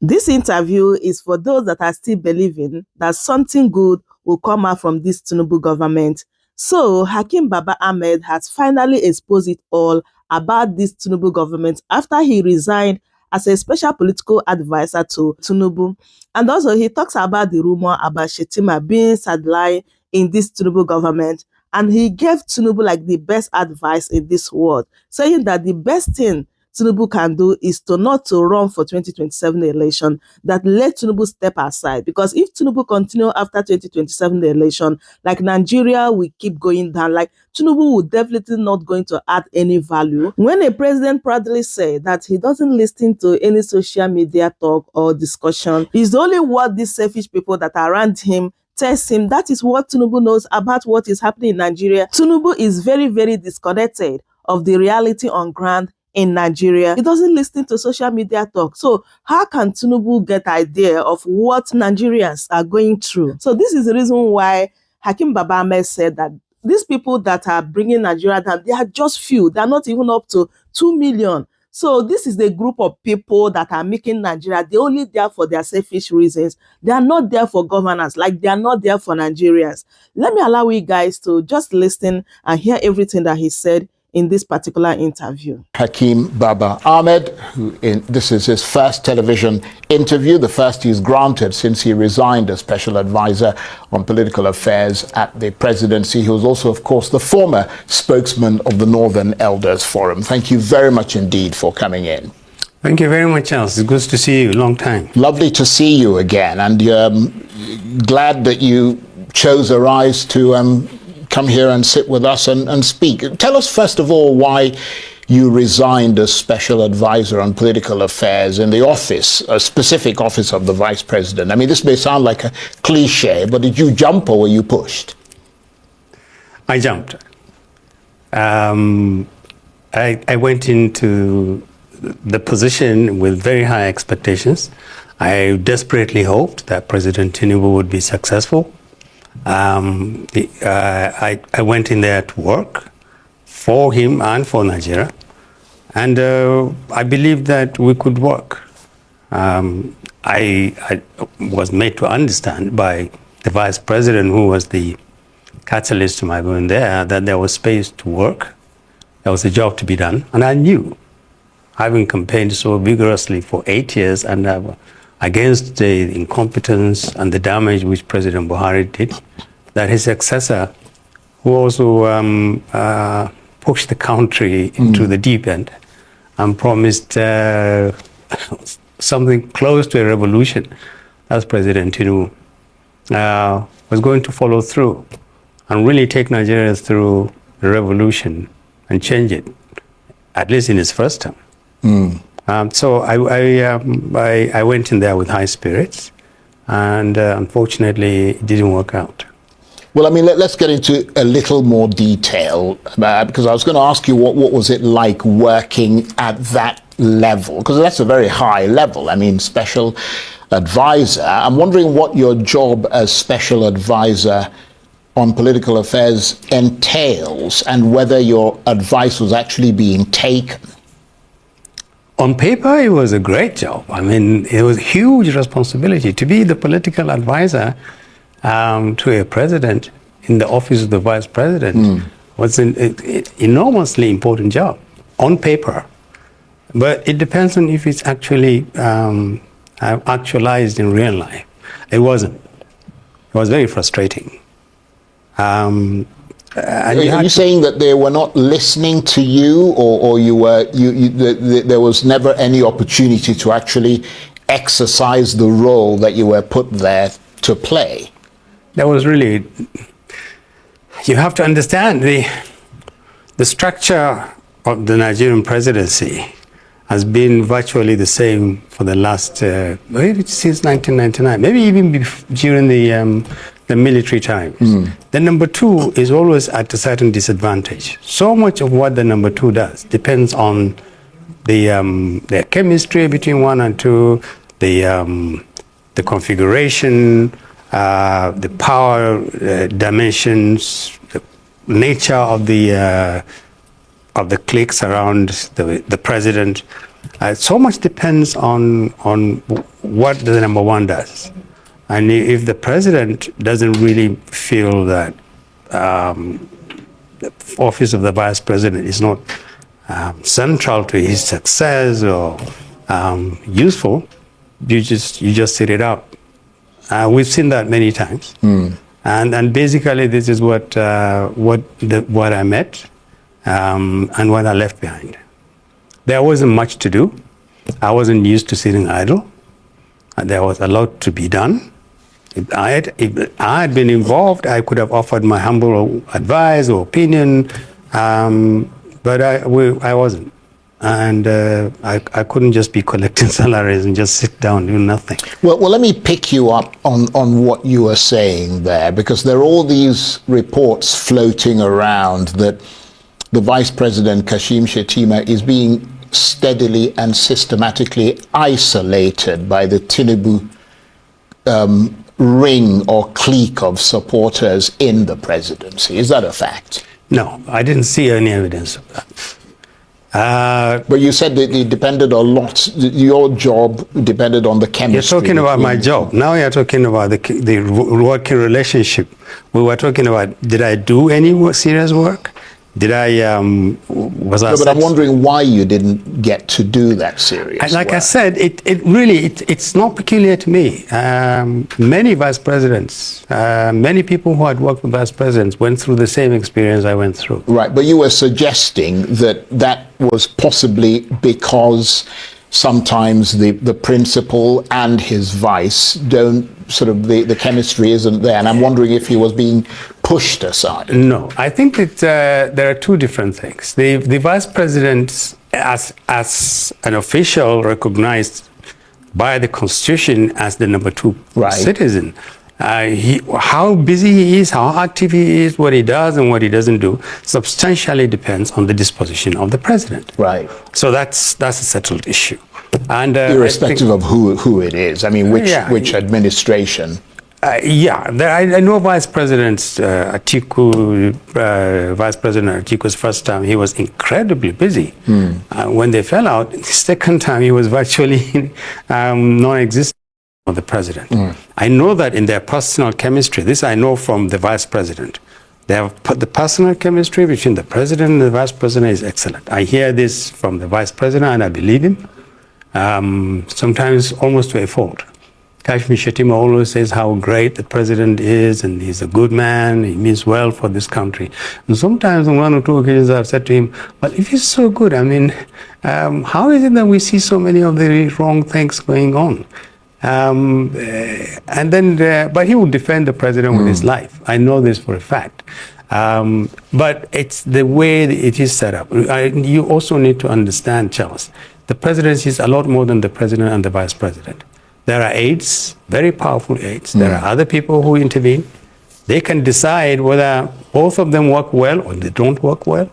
This interview is for those that are still believing that something good will come out from this Tinubu government. So, Hakeem Baba-Ahmed has finally exposed it all about this Tinubu government after he resigned as a special political advisor to Tinubu. And also, he talks about the rumor about Shettima being sidelined in this Tinubu government. And he gave Tinubu like the best advice in this world, saying that the best thing Tinubu can do is not to run for 2027 election, that let Tinubu step aside. Because if Tinubu continue after 2027 election, like Nigeria will keep going down, like Tinubu will definitely not going to add any value. When a president proudly said that he doesn't listen to any social media talk or discussion, it's only what these selfish people that are around him tells him that is what Tinubu knows about what is happening in Nigeria. Tinubu is very, very disconnected of the reality on ground in Nigeria. He doesn't listen to social media talk. So how can Tinubu get idea of what Nigerians are going through? So this is the reason why Hakeem Baba-Ahmed said that these people that are bringing Nigeria down, they are just few. They are not even up to 2 million. So this is the group of people that are making Nigeria. They're only there for their selfish reasons. They are not there for governance. Like they are not there for Nigerians. Let me allow you guys to just listen and hear everything that he said in this particular interview. Hakeem Baba-Ahmed, this is his first television interview, the first he's granted since he resigned as Special Advisor on Political Affairs at the presidency. He was also, of course, the former spokesman of the Northern Elders Forum. Thank you very much indeed for coming in. Thank you very much, Charles. It's good to see you. Long time. Lovely to see you again, and glad that you chose Arise to come here and sit with us and speak. Tell us, first of all, why you resigned as Special Advisor on Political Affairs in the office, a specific office of the Vice President. I mean, this may sound like a cliche, but did you jump or were you pushed? I jumped. I went into the position with very high expectations. I desperately hoped that President Tinubu would be successful. I went in there to work for him and for Nigeria, and I believed that we could work. I was made to understand by the Vice President, who was the catalyst to my going there, that there was space to work, there was a job to be done, and I knew, having campaigned so vigorously for 8 years and against the incompetence and the damage which President Buhari did, that his successor, who also pushed the country into the deep end and promised something close to a revolution, as President Tinubu, was going to follow through and really take Nigeria through the revolution and change it, at least in his first term. So I went in there with high spirits, and unfortunately, it didn't work out. Well, I mean, let's get into a little more detail, because I was going to ask you what was it like working at that level, because that's a very high level. I mean, Special Advisor. I'm wondering what your job as Special Advisor on Political Affairs entails and whether your advice was actually being taken. On paper, it was a great job. I mean, it was a huge responsibility to be the political advisor to a president in the office of the vice president. Was an enormously important job on paper. But it depends on if it's actually actualized in real life. It wasn't. It was very frustrating. Are you saying that they were not listening to you, or there was never any opportunity to actually exercise the role that you were put there to play? There was really, you have to understand the structure of the Nigerian presidency has been virtually the same for the last, maybe since 1999, maybe even during the military times. The number two is always at a certain disadvantage. So much of what the number two does depends on the chemistry between one and two, the configuration, the power dimensions, the nature of the cliques around the president. So much depends on what the number one does. And if the president doesn't really feel that the office of the vice president is not central to his success or useful, you just sit it out. We've seen that many times, and basically this is what I met and what I left behind. There wasn't much to do. I wasn't used to sitting idle. There was a lot to be done. If I had been involved, I could have offered my humble advice or opinion, but I wasn't. And I couldn't just be collecting salaries and just sit down doing nothing. Well, let me pick you up on what you were saying there, because there are all these reports floating around that the Vice President, Kashim Shettima, is being steadily and systematically isolated by the Tinubu ring or clique of supporters in the presidency. Is that a fact? No, I didn't see any evidence of that. But you said that it depended a lot, your job depended on the chemistry. You're talking about my job. Now you're talking about the working relationship. We were talking about, did I do any serious work? Did I, was I... No, but I'm wondering why you didn't get to do that serious work. Like I said, it's not peculiar to me. Many vice presidents, many people who had worked with vice presidents went through the same experience I went through. Right, but you were suggesting that that was possibly because sometimes the principal and his vice don't sort of, the chemistry isn't there. And I'm wondering if he was being pushed aside. No, I think that there are two different things. The vice president, as an official recognized by the Constitution as the number two citizen, how busy he is, how active he is, what he does and what he doesn't do, substantially depends on the disposition of the president. Right. So that's a settled issue. And irrespective of who it is, I mean, which administration. I know Vice President Atiku, Vice President Atiku's first time, he was incredibly busy. When they fell out, the second time he was virtually non-existent of the president. I know that in their personal chemistry, this I know from the Vice President. They have put the personal chemistry between the president and the vice president is excellent. I hear this from the vice president and I believe him, sometimes almost to a fault. Kashim Shettima always says how great the president is and he's a good man, he means well for this country. And sometimes on one or two occasions I've said to him, well, if he's so good, I mean, how is it that we see so many of the wrong things going on? And then, but he would defend the president with his life. I know this for a fact. But it's the way it is set up. You also need to understand, Charles, the presidency is a lot more than the president and the vice president. There are aides, very powerful aides. There are other people who intervene. They can decide whether both of them work well or they don't work well.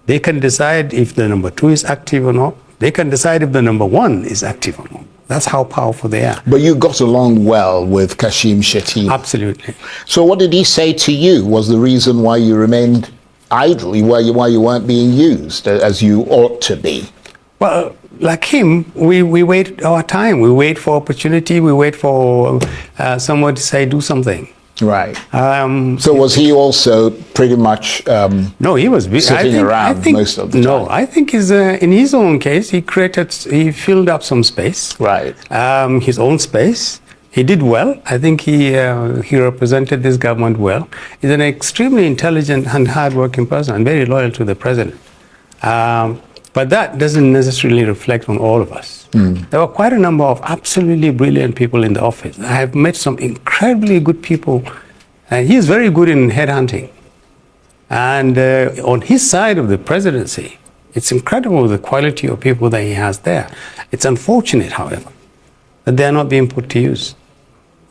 They can decide if the number two is active or not. They can decide if the number one is active or not. That's how powerful they are. But you got along well with Kashim Shettima. Absolutely. So what did he say to you was the reason why you remained idle, why you weren't being used as you ought to be? Well, like him, we wait our time. We wait for opportunity. We wait for someone to say, do something. Right. So was he also pretty much no, he was sitting around most of the time? No, I think in his own case, he filled up some space. Right. His own space. He did well. I think he represented this government well. He's an extremely intelligent and hardworking person and very loyal to the president. But that doesn't necessarily reflect on all of us. There were quite a number of absolutely brilliant people in the office. I have met some incredibly good people. And he is very good in headhunting. And on his side of the presidency, it's incredible the quality of people that he has there. It's unfortunate, however, that they are not being put to use.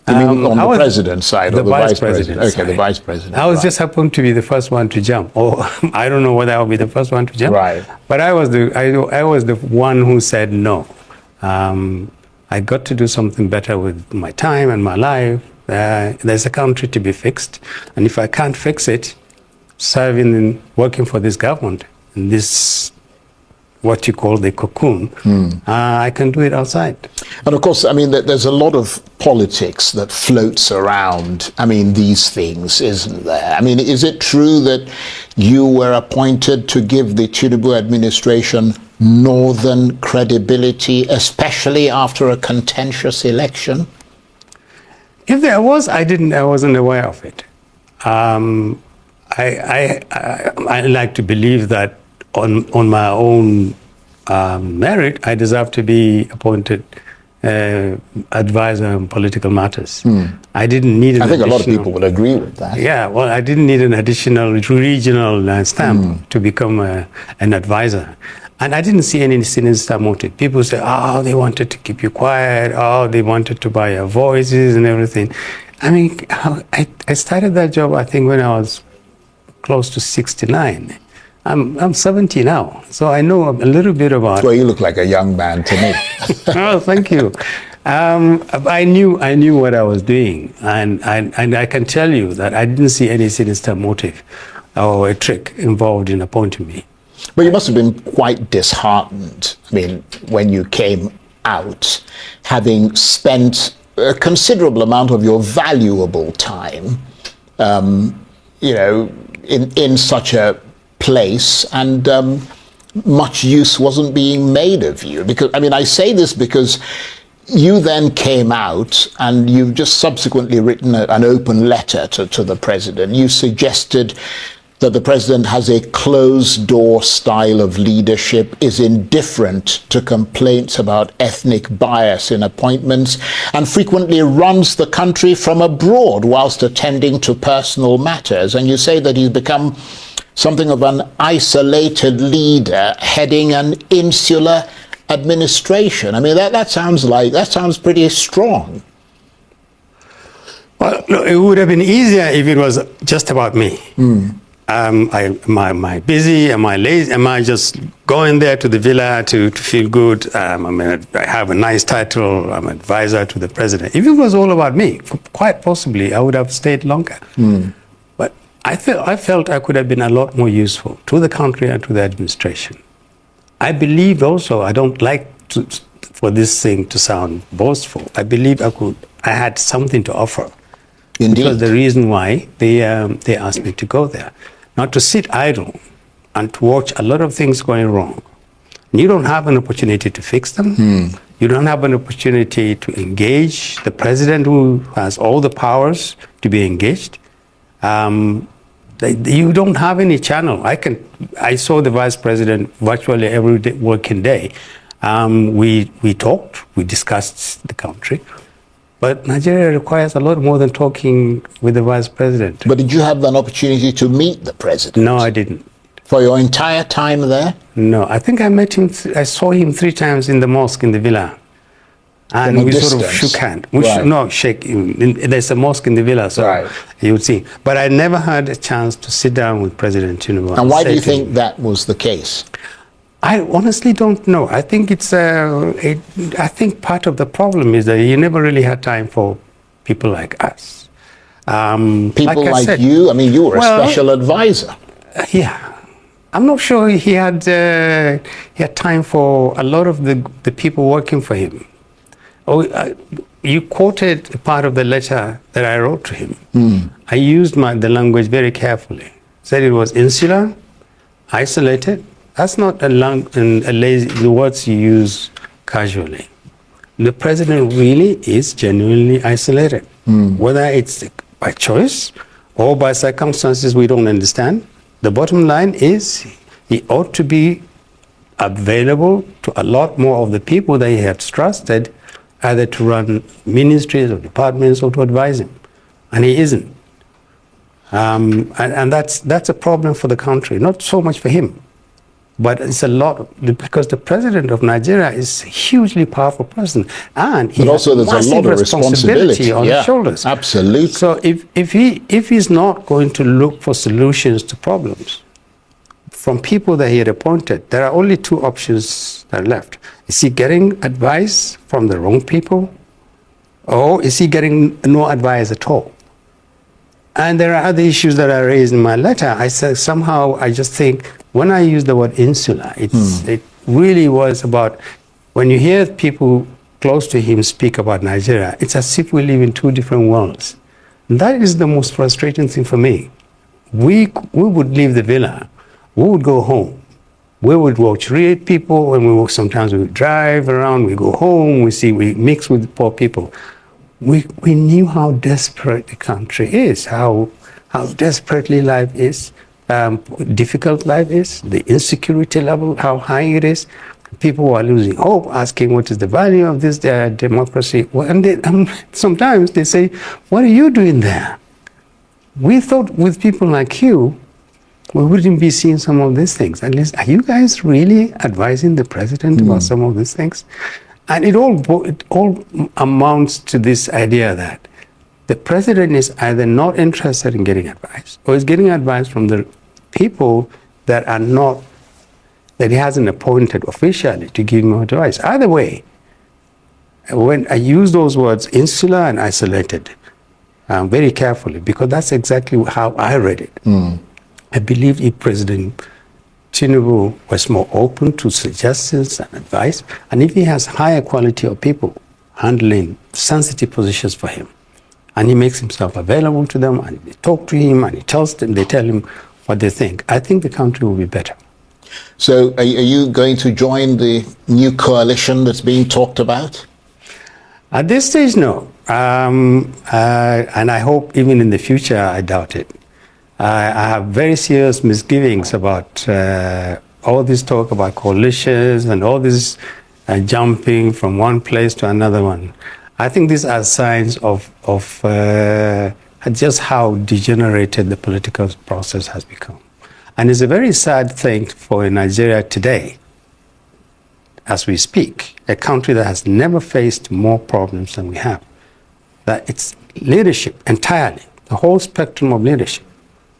You mean on the president's side or the vice president? Okay, side. the vice president. I was just happened to be the first one to jump. Or I don't know whether I'll be the first one to jump. Right. But I was the one who said no. I got to do something better with my time and my life. There's a country to be fixed, and if I can't fix it, serving and working for this government and this what you call the cocoon, I can do it outside. And of course, I mean, there's a lot of politics that floats around, I mean, these things, isn't there? I mean, is it true that you were appointed to give the Tinubu administration northern credibility, especially after a contentious election? If there was, I wasn't aware of it. I like to believe that on my own merit, I deserve to be appointed advisor on political matters. I didn't need an I think a lot of people would agree with that. Yeah, well, I didn't need an additional regional stamp to become an advisor. And I didn't see any sinister motive. People say, oh, they wanted to keep you quiet. Oh, they wanted to buy your voices and everything. I mean, I started that job, I think, when I was close to 69. I'm 70 now, so I know a little bit about. Well, you look like a young man to me. Oh, thank you. I knew what I was doing, and I can tell you that I didn't see any sinister motive or a trick involved in appointing me. But you must have been quite disheartened, I mean, when you came out, having spent a considerable amount of your valuable time, you know, in such a place, and much use wasn't being made of you. Because, I mean, I say this because you then came out and you've just subsequently written an open letter to the president. You suggested that the president has a closed-door style of leadership, is indifferent to complaints about ethnic bias in appointments, and frequently runs the country from abroad whilst attending to personal matters. And you say that he's become something of an isolated leader heading an insular administration. I mean, that sounds pretty strong. Well, look, it would have been easier if it was just about me. Am I busy? Am I lazy? Am I just going there to the villa to feel good? I mean, I have a nice title. I'm advisor to the president. If it was all about me, quite possibly I would have stayed longer. But I felt I could have been a lot more useful to the country and to the administration. I believed also, I don't like for this thing to sound boastful, I believe I had something to offer. Indeed. Because the reason why they asked me to go there. Not to sit idle and to watch a lot of things going wrong. You don't have an opportunity to fix them. You don't have an opportunity to engage the president, who has all the powers to be engaged. You don't have any channel. I saw the vice president virtually every working day. We talked, we discussed the country. But Nigeria requires a lot more than talking with the vice president. But did you have an opportunity to meet the president? No, I didn't. For your entire time there? No, I think I met him, I saw him 3 times in the mosque in the villa. And we sort of shook hands. There's a mosque in the villa, so you would see. But I never had a chance to sit down with President Tinubu. And why do you think that was the case? I honestly don't know. I think I think part of the problem is that you never really had time for people like us. People like you? I mean, you were a special advisor. Yeah. I'm not sure he had time for a lot of the people working for him. You quoted a part of the letter that I wrote to him. I used the language very carefully. Said it was insular, isolated. That's not the words you use casually. The president really is genuinely isolated. Whether it's by choice or by circumstances we don't understand, the bottom line is he ought to be available to a lot more of the people that he has trusted, either to run ministries or departments or to advise him. And he isn't. And that's a problem for the country, not so much for him. But it's a lot, because the president of Nigeria is a hugely powerful person, and he has massive responsibility on his shoulders. Absolutely. So if he's not going to look for solutions to problems from people that he had appointed, there are only 2 options that are left. Is he getting advice from the wrong people, or is he getting no advice at all? And there are other issues that I raised in my letter. I said somehow I just think when I use the word insular, really was about, when you hear people close to him speak about Nigeria, it's as if we live in two different worlds. And that is the most frustrating thing for me. We would leave the villa, we would go home, we would watch real people, and sometimes we would drive around, we go home, we mix with poor people. We knew how desperate the country is, how desperately life is, difficult life is, the insecurity level, how high it is. People are losing hope, asking what is the value of this democracy. Well, and sometimes they say, what are you doing there? We thought with people like you, we wouldn't be seeing some of these things. At least, are you guys really advising the president about some of these things? And it all amounts to this idea that the president is either not interested in getting advice, or is getting advice from the people that he hasn't appointed officially to give him advice. Either way, when I use those words, insular and isolated, very carefully, because that's exactly how I read it. I believe if President Tinubu was more open to suggestions and advice, and if he has higher quality of people handling sensitive positions for him, and he makes himself available to them, and they talk to him, and he tells them, they tell him what they think, I think the country will be better. So are you going to join the new coalition that's being talked about? At this stage, no. And I hope even in the future, I doubt it. I have very serious misgivings about all this talk about coalitions and all this jumping from one place to another one. I think these are signs of just how degenerated the political process has become. And it's a very sad thing for Nigeria today, as we speak, a country that has never faced more problems than we have, that its leadership entirely, the whole spectrum of leadership,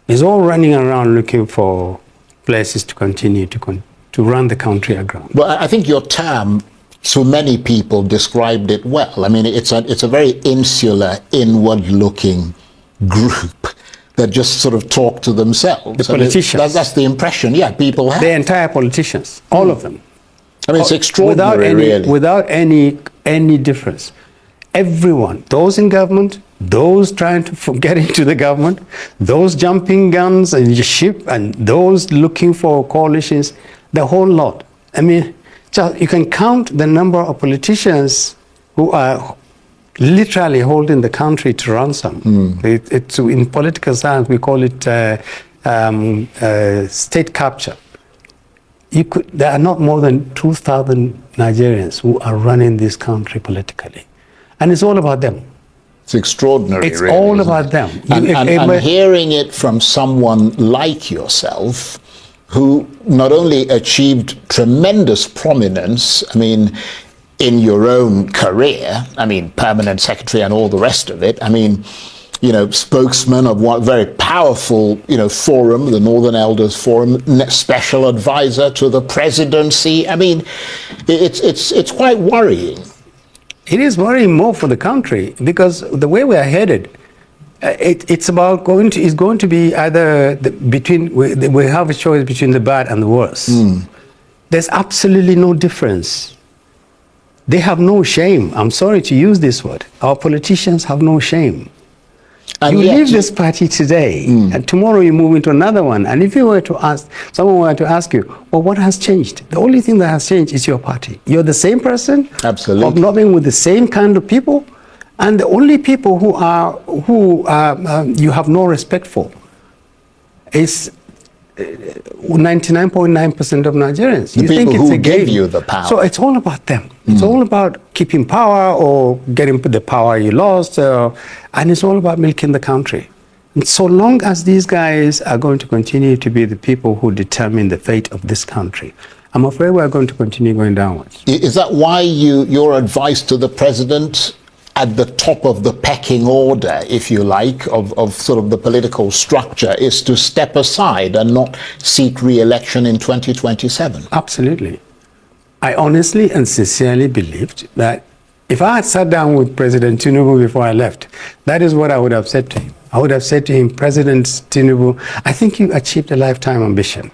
is all running around looking for places to continue to run the country aground. Well, I think your term, so many people described it well. I mean, it's a very insular, inward-looking group that just sort of talk to themselves. The politicians. That's the impression, people have. The entire politicians, all of them. I mean, it's extraordinary, really. Without any difference. Everyone, those in government, those trying to get into the government, those jumping guns and ship, and those looking for coalitions, the whole lot. I mean, you can count the number of politicians who are literally holding the country to ransom. It's in political science, we call it state capture. There are not more than 2,000 Nigerians who are running this country politically. And it's all about them. It's extraordinary, it's really. It's all about them. And hearing it from someone like yourself, who not only achieved tremendous prominence, I mean, in your own career, I mean, permanent secretary and all the rest of it, I mean, spokesman of one very powerful, forum, the Northern Elders Forum, special advisor to the presidency. I mean, it's quite worrying. It is worrying more for the country, because the way we are headed, it's going to be either we have a choice between the bad and the worse. There's absolutely no difference. They have no shame. I'm sorry to use this word. Our politicians have no shame. And you leave this party today, and tomorrow you move into another one. And if someone were to ask you, well, what has changed? The only thing that has changed is your party. You're the same person, absolutely, hobnobbing with the same kind of people, and the only people who you have no respect for is 99.9% of Nigerians. The people who give you the power. So it's all about them. It's all about keeping power or getting the power you lost, and it's all about milking the country. And so long as these guys are going to continue to be the people who determine the fate of this country, I'm afraid we're going to continue going downwards. Is that why your advice to the president, at the top of the pecking order, if you like, of sort of the political structure, is to step aside and not seek re-election in 2027? Absolutely. I honestly and sincerely believed that if I had sat down with President Tinubu before I left, that is what I would have said to him. I would have said to him, President Tinubu, I think you achieved a lifetime ambition.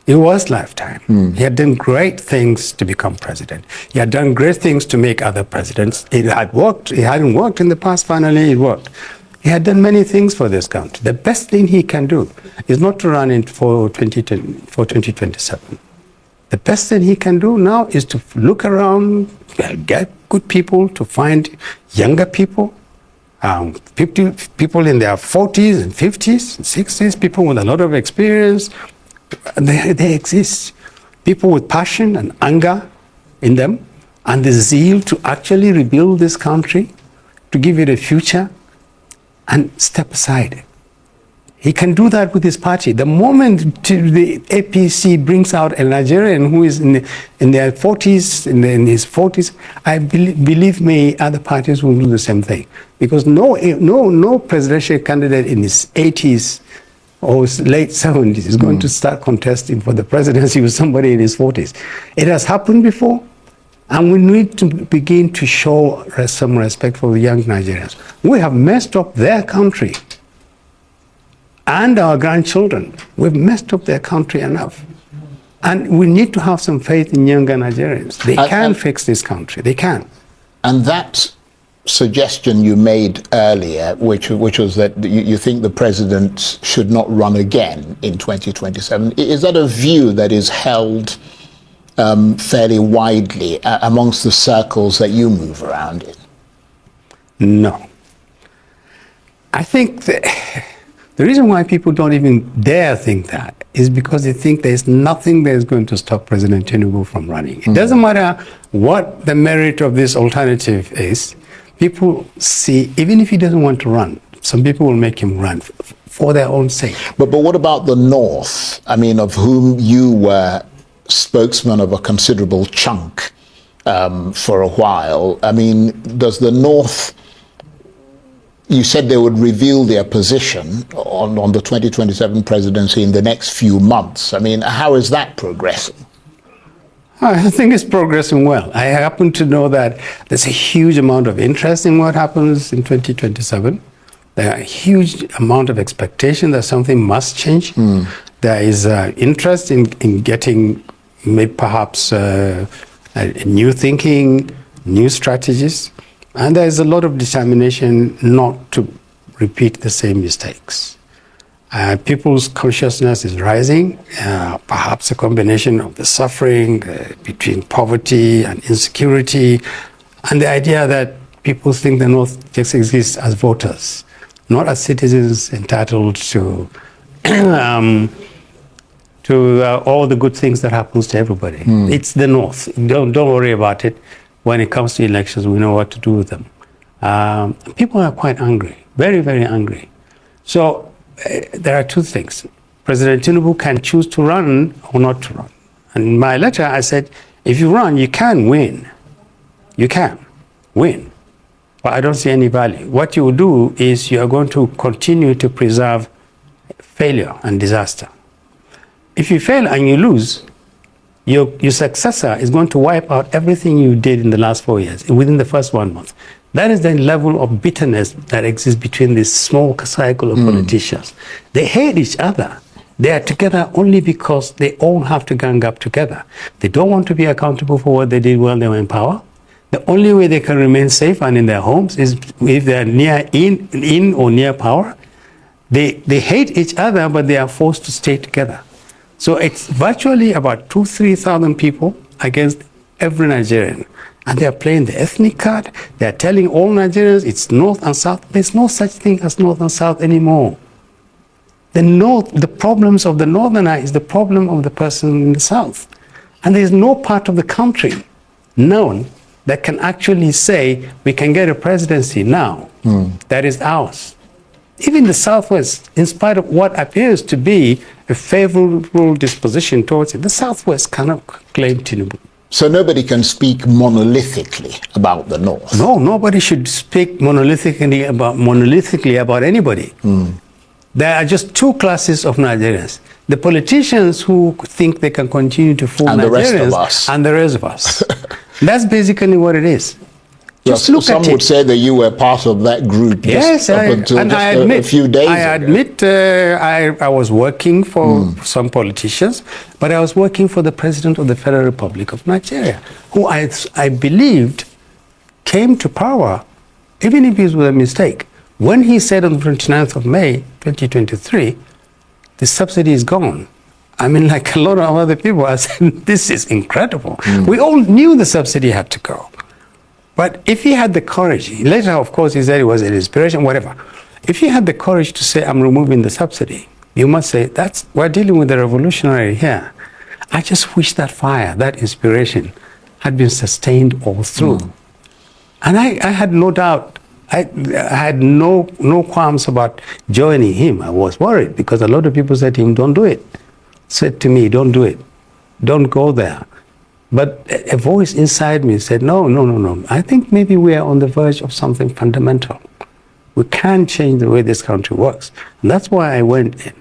It was lifetime. He had done great things to become president. He had done great things to make other presidents. It had worked. It hadn't worked in the past. Finally, it worked. He had done many things for this country. The best thing he can do is not to run in for 2027. The best thing he can do now is to look around, get good people, to find younger people, people in their 40s and 50s and 60s, people with a lot of experience. They exist. People with passion and anger in them, and the zeal to actually rebuild this country, to give it a future, and step aside. He can do that with his party. The moment the APC brings out a Nigerian who is in their 40s, in his 40s, believe me, other parties will do the same thing. Because no presidential candidate in his 80s or late 70s is going to start contesting for the presidency with somebody in his 40s. It has happened before, and we need to begin to show some respect for the young Nigerians. We have messed up their country and our grandchildren. We've messed up their country enough. And we need to have some faith in younger Nigerians. They can fix this country. They can. And that suggestion you made earlier, which was that you think the president should not run again in 2027, is that a view that is held fairly widely amongst the circles that you move around in? No. I think the reason why people don't even dare think that is because they think there's nothing that is going to stop President Tinubu from running. It doesn't matter what the merit of this alternative is. People see, even if he doesn't want to run, some people will make him run for their own sake. But what about the North? I mean, of whom you were spokesman of a considerable chunk for a while. I mean, does the North, you said they would reveal their position on the 2027 presidency in the next few months. I mean, how is that progressing? I think it's progressing well. I happen to know that there's a huge amount of interest in what happens in 2027. There are a huge amount of expectation that something must change. There is interest in getting maybe perhaps new thinking, new strategies. And there is a lot of determination not to repeat the same mistakes. People's consciousness is rising, perhaps a combination of the suffering between poverty and insecurity, and the idea that people think the North just exists as voters, not as citizens entitled to all the good things that happens to everybody. It's the North. Don't worry about it. When it comes to elections, we know what to do with them. People are quite angry, very, very angry. So there are two things. President Tinubu can choose to run or not to run. And in my letter, I said, if you run, you can win. You can win. But I don't see any value. What you will do is you are going to continue to preserve failure and disaster. If you fail and you lose, your successor is going to wipe out everything you did in the last 4 years, within the first 1 month. That is the level of bitterness that exists between this small cycle of politicians. They hate each other. They are together only because they all have to gang up together. They don't want to be accountable for what they did while they were in power. The only way they can remain safe and in their homes is if they are in or near power. They hate each other, but they are forced to stay together. So it's virtually about 2,000-3,000 people against every Nigerian. And they are playing the ethnic card. They are telling all Nigerians it's North and South. There's no such thing as North and South anymore. The problems of the Northerner is the problem of the person in the South. And there's no part of the country known that can actually say we can get a presidency now that is ours. Even the Southwest, in spite of what appears to be a favorable disposition towards it, the Southwest cannot claim Tinubu. So nobody can speak monolithically about the North? No, nobody should speak monolithically about anybody. There are just two classes of Nigerians. The politicians who think they can continue to fool Nigerians, and the rest of us. That's basically what it is. Just look some at it. would say that you were part of that group. Yes, up until and just I admit, a few days ago. I was working for some politicians, but I was working for the President of the Federal Republic of Nigeria, who I believed came to power, even if it was a mistake. When he said on the 29th of May, 2023, the subsidy is gone. I mean, like a lot of other people, I said, this is incredible. We all knew the subsidy had to go. But if he had the courage, later, of course, he said it was an inspiration, whatever. If he had the courage to say, I'm removing the subsidy, you must say, we're dealing with a revolutionary here. I just wish that fire, that inspiration, had been sustained all through. And I had no doubt, I had no qualms about joining him. I was worried because a lot of people said to him, don't do it. Said to me, don't do it. Don't go there. But a voice inside me said, no. I think maybe we are on the verge of something fundamental. We can change the way this country works. And that's why I went in.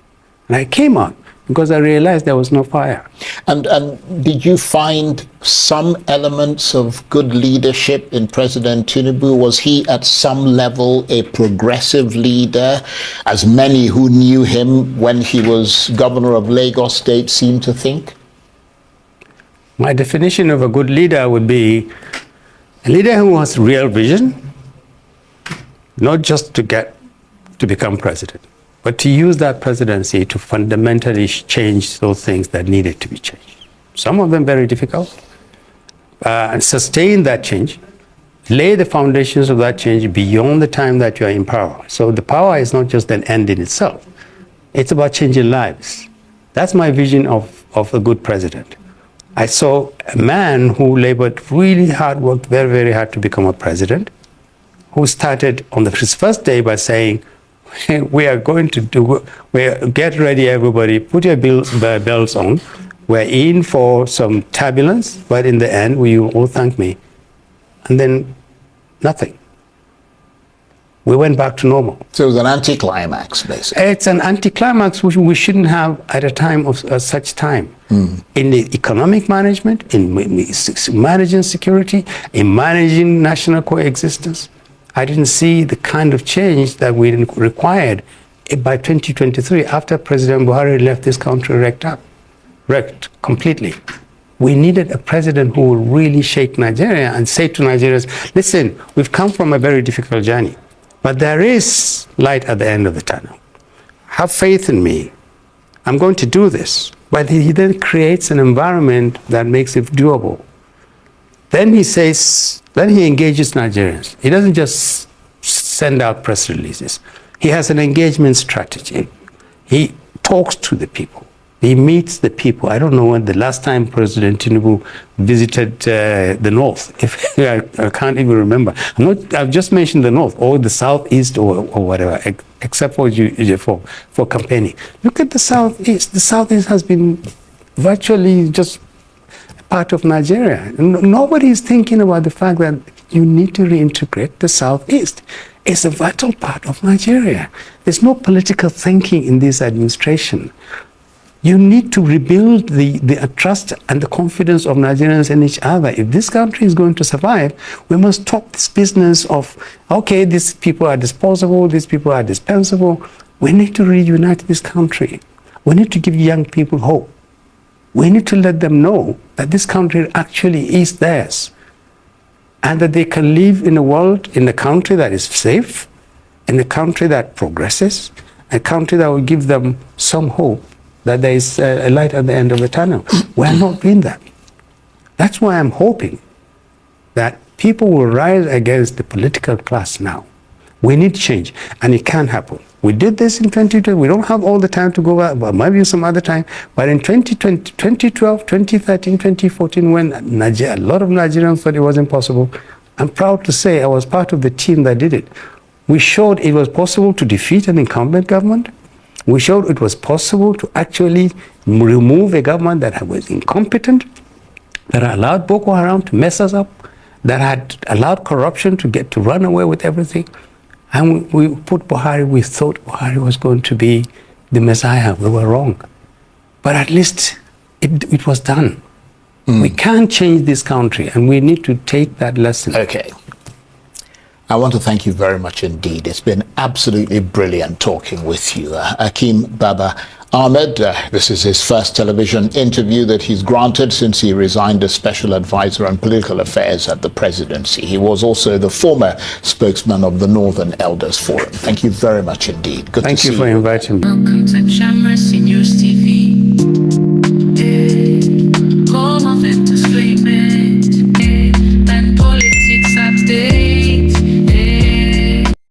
And I came out because I realized there was no fire. And did you find some elements of good leadership in President Tinubu? Was he at some level a progressive leader, as many who knew him when he was governor of Lagos State seem to think? My definition of a good leader would be a leader who has real vision, not just to become president, but to use that presidency to fundamentally change those things that needed to be changed. Some of them very difficult, and sustain that change, lay the foundations of that change beyond the time that you are in power. So the power is not just an end in itself. It's about changing lives. That's my vision of a good president. I saw a man who labored really hard, worked very, very hard to become a president, who started on his first day by saying, we are going to get ready, everybody, put your belts on. We're in for some turbulence, but in the end, will you all thank me? And then nothing. We went back to normal. So it was an anticlimax, basically. It's an anticlimax which we shouldn't have at a time of such time. In the economic management, in managing security, in managing national coexistence. I didn't see the kind of change that we required by 2023 after President Buhari left this country wrecked completely. We needed a president who would really shake Nigeria and say to Nigerians, listen, we've come from a very difficult journey, but there is light at the end of the tunnel. Have faith in me. I'm going to do this. But he then creates an environment that makes it doable. Then he engages Nigerians. He doesn't just send out press releases. He has an engagement strategy. He talks to the people. He meets the people. I don't know when the last time President Tinubu visited the North. I can't even remember. I've just mentioned the North or the Southeast or whatever, except for campaigning. Look at the Southeast. The Southeast has been virtually just part of Nigeria. Nobody is thinking about the fact that you need to reintegrate the Southeast. It's a vital part of Nigeria. There's no political thinking in this administration. You need to rebuild the trust and the confidence of Nigerians in each other. If this country is going to survive, we must stop this business of, okay, these people are disposable, these people are dispensable. We need to reunite this country. We need to give young people hope. We need to let them know that this country actually is theirs and that they can live in a world, in a country that is safe, in a country that progresses, a country that will give them some hope that there is a light at the end of the tunnel. We are not doing that. That's why I'm hoping that people will rise against the political class now. We need change, and it can happen. We did this in 2020. We don't have all the time to go back, but maybe some other time. But in 2020, 2012, 2013, 2014, when a lot of Nigerians thought it was impossible, I'm proud to say I was part of the team that did it. We showed it was possible to defeat an incumbent government. We showed it was possible to actually remove a government that was incompetent, that allowed Boko Haram to mess us up, that had allowed corruption to run away with everything. And we put Buhari, we thought Buhari was going to be the Messiah. We were wrong. But at least it was done. We can't change this country, and we need to take that lesson. Okay. I want to thank you very much indeed. It's been absolutely brilliant talking with you. Hakeem Baba-Ahmed, this is his first television interview that he's granted since he resigned as Special Advisor on Political Affairs at the presidency. He was also the former spokesman of the Northern Elders Forum. Thank you very much indeed. Good to see you. Thank you for inviting me. Welcome to Shamra News TV.